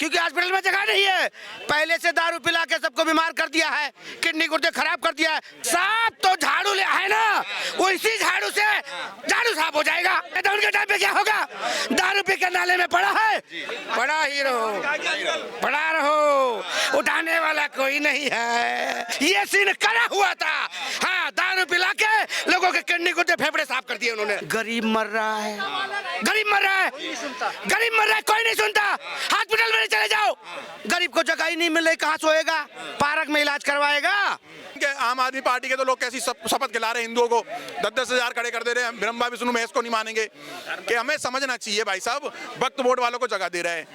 क्योंकि हॉस्पिटल में जगह नहीं है। पहले से दारू पिला के सबको बीमार कर दिया है, किडनी गुर्दे खराब कर दिया है। साफ तो झाड़ू ले है ना, उसी झाड़ू से झाड़ू साफ हो जाएगा। तो उनके टाइम पे क्या होगा? दारू पी के नाले में पड़ा है, पड़ा ही रहो, पड़ा रहो, उठाने वाला कोई नहीं है। ये सीन करा हुआ था। हाँ, दारू पिला के लोगों के किडनी गुर्दे फेफड़े साफ कर दिए उन्होंने। गरीब मर रहा है, गरीब मर रहा है, गरीब मर रहा है, कोई नहीं सुनता। हॉस्पिटल में चले जाओ, गरीब को जगह ही नहीं मिल रही, कहाँ सोएगा? पार्क में इलाज करवाएगा। आम आदमी पार्टी के तो लोग कैसी शपथ खिला रहे हैं हिंदुओं को, 10-10 हजार खड़े कर दे रहे हैं। ब्रह्मा विष्णु महेश को नहीं मानेंगे कि हमें समझना चाहिए भाई साहब, वक्त वोट वालों को जगह दे रहा है,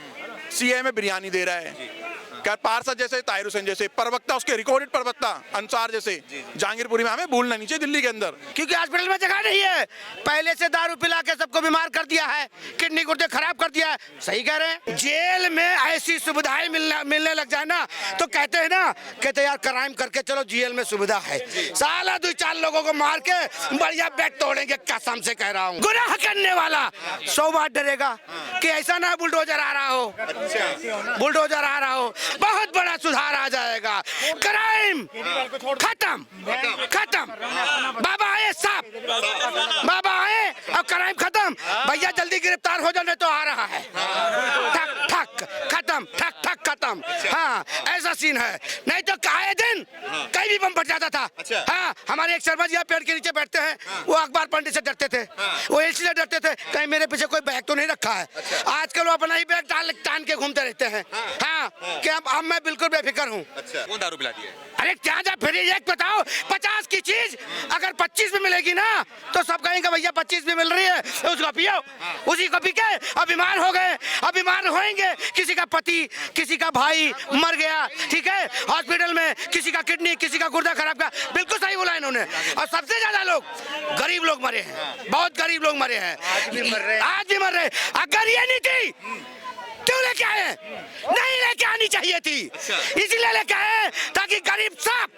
सीए में बिरयानी दे रहा है, क्या पार्षद जैसे ताहिर हुसैन जैसे प्रवक्ता, उसके रिकॉर्डेड प्रवक्ता अंसार जैसे जहांगीरपुरी में हमें भूलना नहीं चाहिए दिल्ली के अंदर। क्योंकि हॉस्पिटल में जगह नहीं है। पहले से दारू पिला के सबको बीमार कर दिया है, किडनी गुर्दे खराब कर दिया है। सही कह रहे हैं। जेल में ऐसी सुविधाएं मिलने लग जाए ना, तो कहते हैं ना, कहते यार क्राइम करके चलो जेल में सुविधा है। साला 2-4 लोगों को मार के बढ़िया बेड तोड़ेंगे, कसम से कह रहा हूँ। गुनाह करने वाला 100 बार डरेगा कि ऐसा ना बुलडोजर आ रहा हो, बुलडोजर आ रहा हो, बहुत बड़ा सुधार आ जाएगा। क्राइम खत्म, खत्म। बाबा आए साहब, बाबा आए और क्राइम खत्म। भैया जल्दी गिरफ्तार हो जाने तो आ रहा है। ठक ठक खत्म, ठक ठक खत्म। हाँ, ऐसा सीन है। नहीं तो आए दिन कहीं भी बम फट जाता था। हाँ, हमारे एक सरपंच यहाँ पेड़ के नीचे बैठते हैं, वो अखबार पढ़ने से डरते थे, वो इसलिए डरते थे कहीं मेरे पीछे कोई बैग तो नहीं रखा है। आजकल वो अपना ही बैग टान के घूमते रहते हैं। हाँ, कि अब मैं बिल्कुल बेफिक्र हूँ। कौन दारू पिला दिया? अरे क्या जा फिर एक बताओ, 50 की चीज अगर 25 में मिलेगी ना, तो सब कहेंगे भैया 25 में मिल रही है, उसको पियो। उसी को पी के अब बीमार हो गए, अब बीमार होएंगे। किसी का पति, किसी का भाई मर गया, ठीक है, हॉस्पिटल में, किसी का किडनी, किसी का गुर्दा खराब का। बिल्कुल सही बोला इन्होंने। और सबसे ज्यादा लोग गरीब लोग मरे हैं, बहुत गरीब लोग मरे हैं, आज भी मर रहे। अगर ये नहीं थी क्यों लेके आए? नहीं लेके आनी चाहिए थी, इसीलिए लेके आए ताकि गरीब साहब,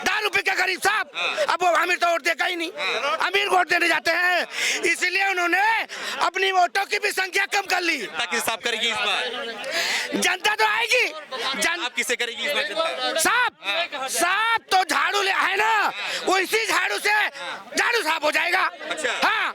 दारू पी के गरीब साहब, अब वो अमीर तो वोट देगा ही नहीं, अमीर वोट देने जाते हैं, इसलिए उन्होंने अपनी वोटों की भी संख्या कम कर ली। ताकि साफ करेगी इस बार? जनता तो आएगी। आप किसे करेगी इस बार जनता? साहब, साहब तो झाड़ू ले है ना, उसी झाड़ू से झाड़ू साफ हो जाएगा। हाँ,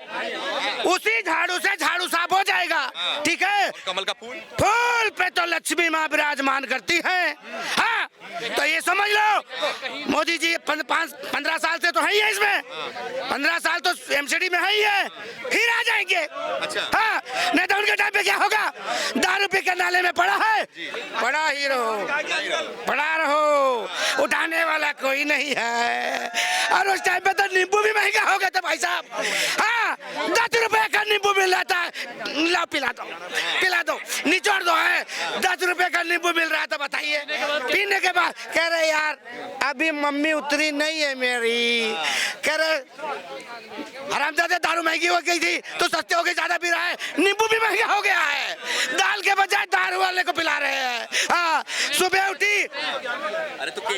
उसी झाड़ू से झाड़ू साफ हो जाएगा, ठीक है। कमल का फूल, फूल पे तो लक्ष्मी माँ विराजमान करती है। हाँ, तो ये समझ लो, मोदी जी 15 साल से तो है ही है इसमें, 15 साल तो एमसीडी में है ही है, फिर आ जाएंगे। हाँ, नहीं तो उनके टाइम पे क्या होगा? दारू पी के नाले में पड़ा है, पड़ा ही रहो, पड़ा रहो, उठाने वाला कोई नहीं है। और उस टाइम पे तो नींबू भी महंगा हो गया था भाई साहब। हाँ, 10 रुपए का नींबू मिल रहा था, ला पिला दो, पिला दो, निचोड़ दो है। 10 रुपए का नींबू मिल रहा था, बताइए। पीने के बाद कह रहे यार अभी मम्मी उतरी नहीं है मेरी, कह रहे हरामजादे दारू महंगी हो गई थी तो सस्ते हो गए, ज्यादा पी रहा है, नींबू भी महंगा हो गया है, दाल के बजाय दारू वाले को पिला रहे हैं। हाँ, सुबह उठी,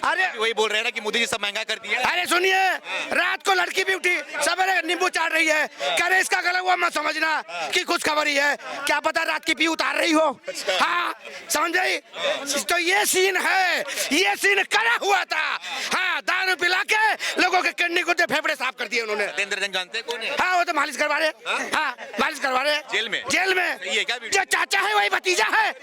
अरे वही बोल रहे हैं ना कि मोदी जी सब महंगा कर दिया। अरे सुनिए, रात को लड़की भी उठी, सवेरे नींबू चाट रही है, कह रहे इसका गला हुआ मत समझना कि कुछ खबर ही है, क्या पता रात की पी उतार रही हो। हाँ, समझ गई? तो ये सीन है, ये सीन करा हुआ था। हाँ, दारू पिला के लोगों के किडनी गुर्दे फेफड़े साफ कर दिए उन्होंने। सत्येंद्र जैन जानते हैं कौन है? हाँ, वो तो मालिश करवा रहे। हाँ, मालिश करवा रहे जेल में, जेल में। ये क्या जो चाचा है वही भतीजा है,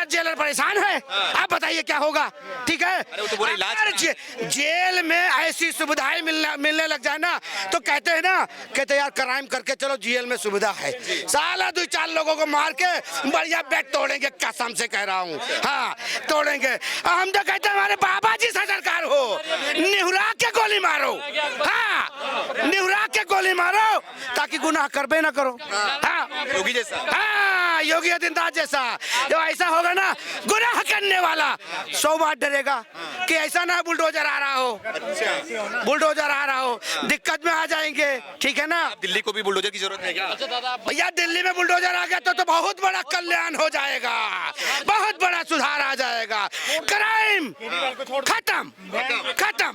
जेलर परेशान है। आप बताइए क्या होगा, ठीक है। जेल में ऐसी सुविधाएं मिलने लग जाए ना, तो कहते हैं ना, कहते यार क्राइम करके चलो जेल में सुविधा है। साला 2-4 लोगों को मार के बढ़िया बेड तोड़ेंगे, कसम से कह रहा हूँ। हाँ, तोड़ेंगे। हम तो कहते हैं हमारे बाबा जी से सरकार हो, निहुरा के गोली मारो। हाँ, निहुरा के गोली मारो ताकि गुनाह करबे ना करो। हाँ, योगी जैसा। हाँ, योगी आदित्यनाथ जैसा। जो ऐसा होगा ना, गुनाह करने वाला 100 बार डरेगा कि ऐसा ना बुलडोजर आ रहा हो, बुलडोजर आ रहा हो, दिक्कत में आ जाएंगे, ठीक है ना। दिल्ली को भी बुलडोजर की जरूरत है क्या? भैया दिल्ली में बुलडोजर आ गया तो बहुत बड़ा कल्याण हो जाएगा, बहुत बड़ा सुधार आ जाएगा। क्राइम खत्म, खत्म।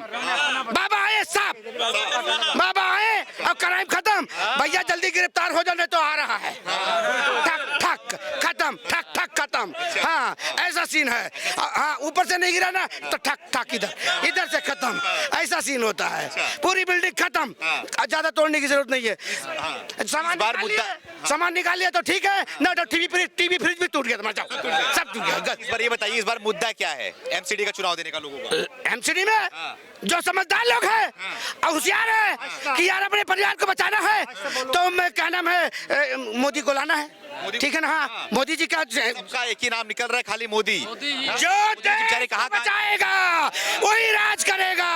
बाबा आए साहब, बाबा आए और क्राइम खत्म। भैया जल्दी गिरफ्तार हो जाने तो आ रहा है। ठक ठक खत्म, ठक ठक खत्म। खत्म। हाँ, ऐसा सीन है। हाँ, ऊपर से नहीं गिरा ना तो ठक ठक इधर से खत्म, ऐसा सीन होता है। पूरी बिल्डिंग खत्म, ज्यादा तोड़ने की जरूरत नहीं है। सामान निकालिए तो ठीक है ना, तो टीवी फ्रिज भी टूट गया तो मर जाओ, सब टूट गया। इस बार ये बताइए, इस बार मुद्दा क्या है एमसीडी का चुनाव देने का लोगों का? एमसीडी में जो समझदार लोग हैं और होशियार है कि यार अपने परिवार को बचाना है, तो मैं क्या नाम है, मोदी को लाना है, ठीक है ना। हाँ, मोदी जी का सबका एक ही नाम निकल रहा है, खाली मोदी। जो बेचारे कहाँ बचाएगा वही राज करेगा।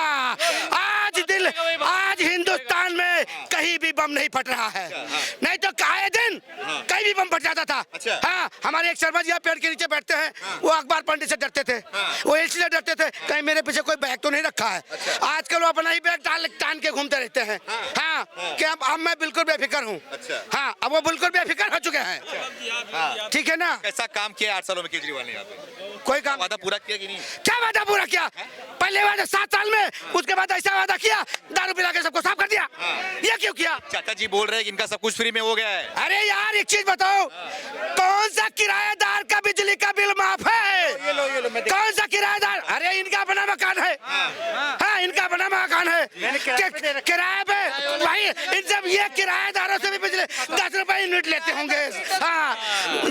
आज हिंदुस्तान में कहीं भी बम नहीं फट रहा है, नहीं तो आए दिन कहीं भी बम फट जाता था। हाँ, हमारे एक शर्मा जी पेड़ के नीचे बैठते हैं, वो अखबार पढ़ने से डरते थे, वो एलसी से डरते थे, कहीं मेरे पीछे कोई बैग तो नहीं रखा है। आजकल वो अपना ही बैग टान के घूमते रहते हैं। हाँ, कि अब मैं बिल्कुल बेफिक्र हूँ। हाँ, अब वो बिल्कुल बेफिक्र हो चुके हैं, ठीक है ना। कैसा काम किया 8 सालों में केजरीवाल ने यहाँ पे? कोई काम वादा पूरा किया कि नहीं? क्या वादा पूरा किया? पहले वादा 7 साल में, उसके बाद ऐसा वादा किया दारू पिला के सबको साफ कर दिया। ये क्यों किया? चाचा जी बोल रहे हैं कि इनका सब कुछ फ्री में हो गया है। अरे यार एक चीज बताओ, कौन सा किराएदार का बिजली का बिल माफ है? कौन सा किराएदार? अरे इनका अपना मकान है। हाँ, इनका अपना मकान है, किराए पे भाई। इन सब ये किराएदारों से भी बिजली 10 रुपए यूनिट लेते होंगे। हाँ,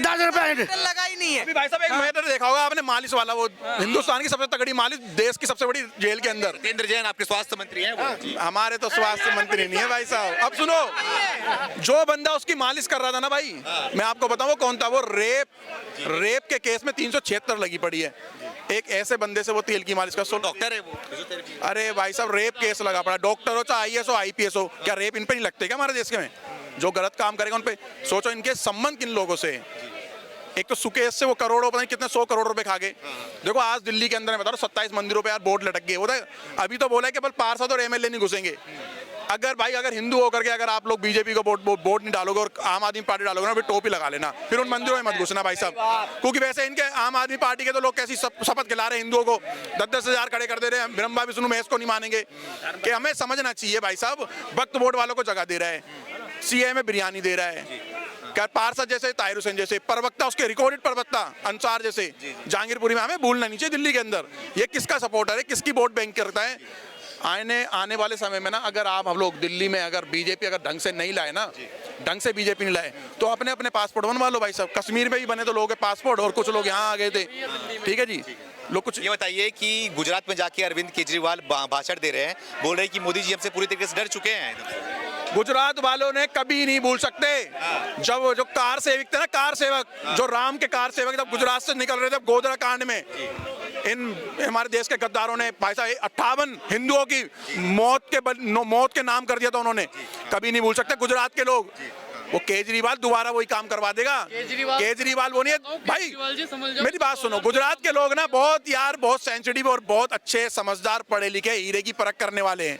10 रुपए लगा ही नहीं है। अभी भाई साहब एक मैटर देखा होगा आपने, मालिश वाला, वो हिंदुस्तान की सबसे तगड़ी मालिश, देश की सबसे बड़ी जेल के अंदर। जितेंद्र जैन आपके स्वास्थ्य मंत्री हैं वो। हमारे तो स्वास्थ्य मंत्री नहीं है भाई साहब। अब सुनो, जो बंदा उसकी मालिश कर रहा था ना भाई, मैं आपको बताऊं वो कौन था। वो रेप के केस में 376 लगी पड़ी है। एक ऐसे बंदे से वो तेल की मालिश कर, डॉक्टर है वो। अरे भाई साहब, रेप केस लगा पड़ा। डॉक्टर हो चाहे आईएएस हो आईपीएस हो, क्या रेप इन पे नहीं लगते क्या हमारे देश के में? जो गलत काम करेगा उन पे सोचो, इनके संबंध किन लोगों से। एक तो सुकेश से वो करोड़ों, पता नहीं कितने 100 करोड़ रुपए खा गए। देखो आज दिल्ली के अंदर मैं बता रहा हूँ 27 मंदिरों पे यार बोर्ड लटक गए। होता है, अभी तो बोला है कि बल पार्षद और एमएलए नहीं घुसेंगे। अगर हिंदू होकर के अगर आप लोग बीजेपी को वोट नहीं डालोगे और आम आदमी पार्टी डालोगे ना, फिर टोपी लगा लेना, फिर उन मंदिरों में मत घुसना भाई साहब। क्योंकि वैसे इनके आम आदमी पार्टी के तो लोग कैसी शपथ खिला रहे हैं हिंदुओं को, 10-10 हजार खड़े कर दे रहे हैं। ब्रह्मा विष्णु महेश को नहीं मानेंगे। कि हमें समझना चाहिए भाई साहब, वक्त वोट वालों को जगह दे रहा है, सीए में बिरयानी दे रहा है। क्या पार्षद जैसे, ताहिर हुसैन जैसे प्रवक्ता, उसके रिकॉर्डेड प्रवक्ता अंसार जैसे जहांगीरपुरी में, हमें भूलना नहीं चाहिए दिल्ली के अंदर ये किसका सपोर्टर है, किसकी वोट बैंक करता है। आने वाले समय में ना, अगर हम लोग दिल्ली में अगर बीजेपी अगर ढंग से नहीं लाए ना, ढंग से बीजेपी नहीं लाए, तो अपने अपने पासपोर्ट बनवा लो भाई साहब। कश्मीर में ही बने तो लोगों के पासपोर्ट, और कुछ लोग यहाँ आ गए थे, ठीक है जी। लोग कुछ ये बताइए कि गुजरात में जाके अरविंद केजरीवाल भाषण दे रहे हैं, बोल रहे हैं कि मोदी जी हमसे पूरी तरीके से डर चुके हैं। गुजरात वालों ने कभी नहीं भूल सकते जब जो कार सेवक थे ना, कार सेवक, जो राम के कार सेवक जब गुजरात से निकल रहे थे गोधरा कांड में, इन हमारे देश के गद्दारों ने भाई साहब 58 हिंदुओं की मौत के नाम कर दिया था उन्होंने। कभी नहीं भूल सकते गुजरात के लोग। वो केजरीवाल दोबारा वही काम करवा देगा। केजरीवाल वो नहीं है भाई, मेरी बात सुनो। गुजरात के लोग ना बहुत सेंसिटिव और बहुत अच्छे, समझदार, पढ़े लिखे, हीरे की परख करने वाले हैं।